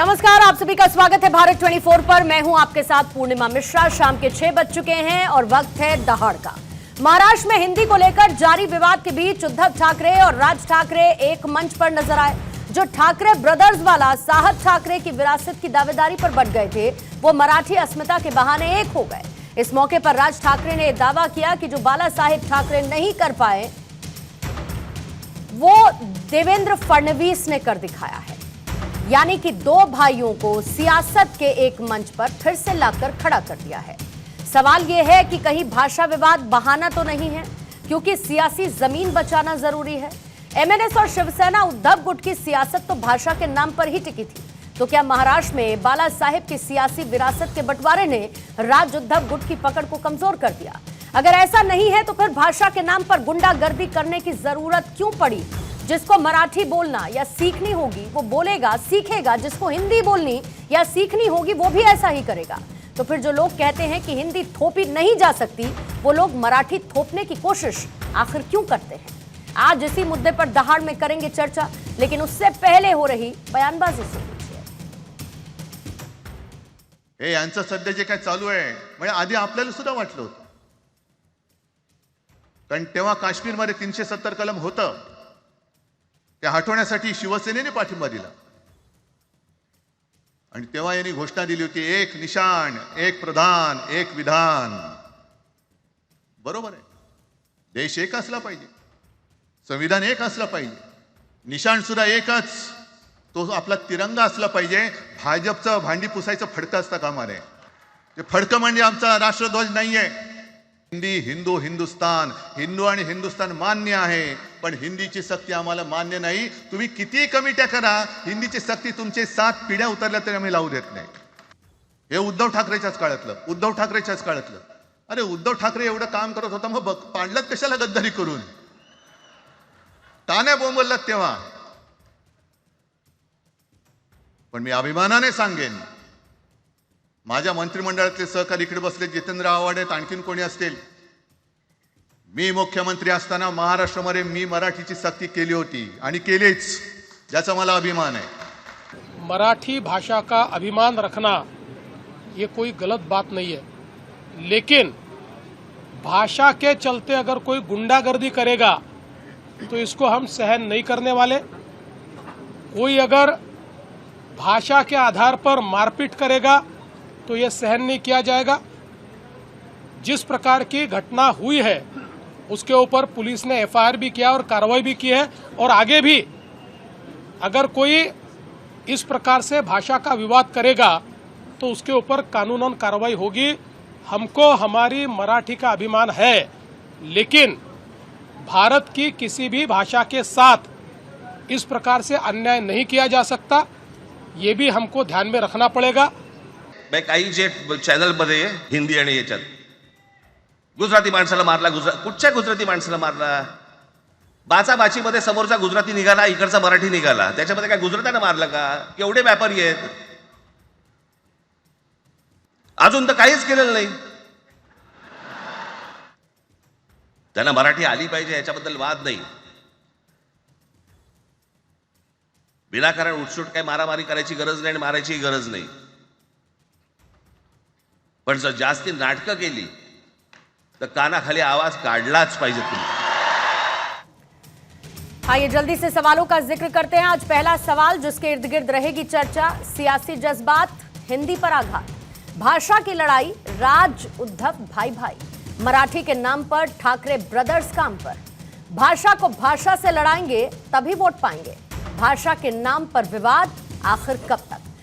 नमस्कार, आप सभी का स्वागत है भारत 24 पर। मैं हूं आपके साथ पूर्णिमा मिश्रा। शाम के 6 बज चुके हैं और वक्त है दहाड़ का। महाराष्ट्र में हिंदी को लेकर जारी विवाद के बीच उद्धव ठाकरे और राज ठाकरे एक मंच पर नजर आए। जो ठाकरे ब्रदर्स वाला साहब ठाकरे की विरासत की दावेदारी पर बट गए थे, वो मराठी अस्मिता के बहाने एक हो गए। इस मौके पर राज ठाकरे ने दावा किया कि जो बाला साहेब ठाकरे नहीं कर पाए, वो देवेंद्र फडणवीस ने कर दिखाया है। यानी कि दो भाइयों को सियासत के एक मंच पर फिर से लाकर खड़ा कर दिया है। सवाल यह है कि कहीं भाषा विवाद बहाना तो नहीं है, क्योंकि सियासी जमीन बचाना जरूरी है। एमएनएस और शिवसेना उद्धव गुट की सियासत तो भाषा के नाम पर ही टिकी थी, तो क्या महाराष्ट्र में बाला साहेब की सियासी विरासत के बंटवारे ने राज उद्धव गुट की पकड़ को कमजोर कर दिया? अगर ऐसा नहीं है तो फिर भाषा के नाम पर गुंडागर्दी करने की जरूरत क्यों पड़ी? जिसको मराठी बोलना या सीखनी होगी वो बोलेगा, सीखेगा। जिसको हिंदी बोलनी या सीखनी होगी वो भी ऐसा ही करेगा। तो फिर जो लोग कहते हैं कि हिंदी थोपी नहीं जा सकती, वो लोग मराठी थोपने की कोशिश आखिर क्यों करते हैं? आज इसी मुद्दे पर दहाड़ में करेंगे चर्चा, लेकिन उससे पहले हो रही बयानबाजी सुन लीजिए। हे यांचं सध्या जे काय चालू आहे, म्हणजे आधी आपल्याला सुद्धा वाटलं होतं, कारण तेव्हा काश्मीरमध्ये 370 कलम होतं, ते हटवण्यासाठी शिवसेनेने पाठिंबा दिला आणि तेव्हा यांनी घोषणा दिली होती, एक निशाण, एक प्रधान, एक विधान। बरोबर आहे, देश एक असला पाहिजे, संविधान एक असला पाहिजे, निशाण सुद्धा एकच, तो आपला तिरंगा असला पाहिजे। भाजपचं भांडी पुसायचं फडकं असतं कामा नये। ते फडकं म्हणजे आमचा राष्ट्रध्वज नाहीये। हिंदी, हिंदू, हिंदुस्तान, हिंदू आणि हिंदुस्तान मान्य आहे, पण हिंदीची सक्ती आम्हाला मान्य नाही। तुम्ही किती कमिट्या करा, हिंदीची सक्ती तुमचे 7 पिढ्या उतरल्या तरी आम्ही लावू देत नाही। हे उद्धव ठाकरेच्याच काळातलं। अरे उद्धव ठाकरे एवढं काम करत होता, मग पाडलात कशाला गद्दारी करून? ताने बोंबललात तेव्हा। पण मी अभिमानाने सांगेन, माझ्या मंत्रिमंडळातले सहकारी इकडे बसले, जितेंद्र आव्हाड आहेत, आणखीन कोणी असतील, मी मुख्यमंत्री असताना महाराष्ट्रामध्ये मी मराठीची सक्ती केली होती आणि केलीच, ज्याचा मला अभिमान है। मराठी भाषा का अभिमान रखना ये कोई गलत बात नहीं है, लेकिन भाषा के चलते अगर कोई गुंडागर्दी करेगा तो इसको हम सहन नहीं करने वाले। कोई अगर भाषा के आधार पर मारपीट करेगा तो ये सहन नहीं किया जाएगा। जिस प्रकार की घटना हुई है उसके ऊपर पुलिस ने एफआईआर भी किया और कार्रवाई भी की है, और आगे भी अगर कोई इस प्रकार से भाषा का विवाद करेगा तो उसके ऊपर कानूनन कार्रवाई होगी। हमको हमारी मराठी का अभिमान है, लेकिन भारत की किसी भी भाषा के साथ इस प्रकार से अन्याय नहीं किया जा सकता, ये भी हमको ध्यान में रखना पड़ेगा। बाई काही जे चॅनलमध्ये हिंदी आणि याच्यात गुजराती माणसाला मारला, कुठच्या गुजराती माणसाला मारला? बाचाबाचीमध्ये समोरचा गुजराती निघाला, इकडचा मराठी निघाला, त्याच्यामध्ये काय गुजरात्यानं मारलं का? केवढे व्यापारी आहेत, अजून तर काहीच केलेलं नाही। त्यांना मराठी आली पाहिजे याच्याबद्दल वाद नाही। विनाकारण उठसूट काय मारामारी करायची गरज नाही आणि मारायची गरज नाही, पण जर जास्ती नाटकं केली तर कानाखाली आवाज काढलाच पाहिजे तुम्ही। आइए जल्दी से सवालों का जिक्र करते हैं। आज पहला सवाल जिसके इर्द गिर्द रहेगी चर्चा, सियासी जज्बात, हिंदी पर आघात, भाषा की लड़ाई, राज उद्धव भाई भाई, मराठी के नाम पर ठाकरे ब्रदर्स काम पर। भाषा को भाषा से लड़ाएंगे तभी वोट पाएंगे। भाषा के नाम पर विवाद आखिर कब तक?